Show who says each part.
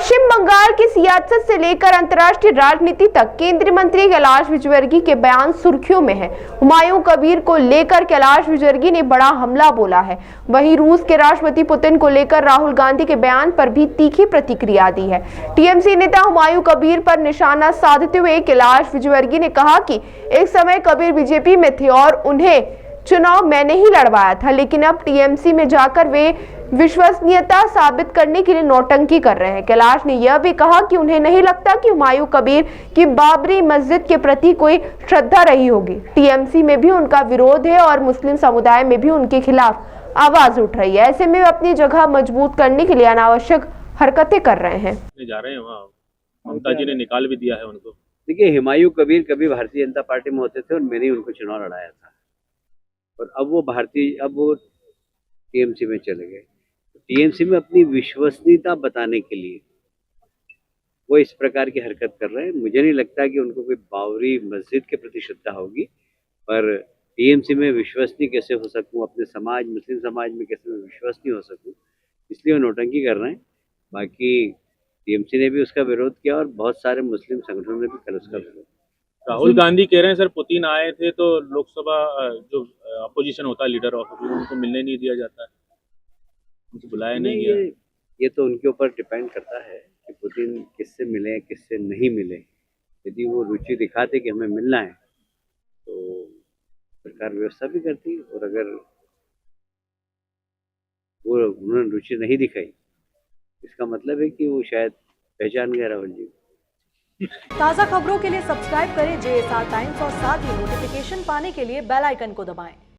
Speaker 1: पश्चिम बंगाल की सियासत से लेकर अंतर्राष्ट्रीय राजनीति तक केंद्रीय मंत्री कैलाश विजयवर्गीय के बयान सुर्खियों में है। हुमायूं कबीर को लेकर कैलाश विजयवर्गीय ने बड़ा हमला बोला है। वहीं रूस के राष्ट्रपति पुतिन को लेकर राहुल गांधी के बयान पर भी तीखी प्रतिक्रिया दी है। टीएमसी नेता हुमायूं कबीर पर निशाना साधते हुए कैलाश विजयवर्गीय ने कहा कि एक समय कबीर बीजेपी में थे और उन्हें चुनाव मैंने ही लड़वाया था, लेकिन अब टीएमसी में जाकर वे विश्वसनीयता साबित करने के लिए नौटंकी कर रहे हैं। कैलाश ने यह भी कहा कि उन्हें नहीं लगता कि हुमायूं कबीर की बाबरी मस्जिद के प्रति कोई श्रद्धा रही होगी। टीएमसी में भी उनका विरोध है और मुस्लिम समुदाय में भी उनके खिलाफ आवाज उठ रही है। ऐसे में वे अपनी जगह मजबूत करने के लिए अनावश्यक हरकतें कर रहे हैं।
Speaker 2: जा रहे हैं वहाँ, ममता जी ने निकाल भी दिया है उनको।
Speaker 3: देखिए, हुमायूं कबीर कभी भारतीय जनता पार्टी में होते थे और मैंने उनको चुनाव लड़ाया था, और अब वो टीएमसी में चले गए। टीएमसी में अपनी विश्वसनीयता बताने के लिए वो इस प्रकार की हरकत कर रहे हैं। मुझे नहीं लगता कि उनको कोई बाबरी मस्जिद के प्रति श्रद्धा होगी, पर टीएमसी में विश्वसनीय कैसे हो सकूं, अपने समाज मुस्लिम समाज में कैसे मैं विश्वसनीय हो सकूं, इसलिए वो नौटंकी कर रहे हैं। बाकी टीएमसी ने भी उसका विरोध किया और बहुत सारे मुस्लिम संगठनों ने भी कल उसका विरोध।
Speaker 2: राहुल गांधी कह रहे हैं सर, पुतिन आए थे तो लोकसभा जो अपोजिशन होता है, लीडर ऑफ, उनको मिलने नहीं दिया जाता है, उनको बुलाया नहीं गया।
Speaker 3: ये तो उनके ऊपर डिपेंड करता है कि पुतिन किससे मिले किससे नहीं मिले। यदि वो रुचि दिखाते कि हमें मिलना है तो सरकार व्यवस्था भी करती, और अगर वो उन्होंने रुचि नहीं दिखाई, इसका मतलब है कि वो शायद पहचान गया राहुल जी।
Speaker 4: ताज़ा खबरों के लिए सब्सक्राइब करें JSR टाइम्स और साथ ही नोटिफिकेशन पाने के लिए बेल आइकन को दबाएं।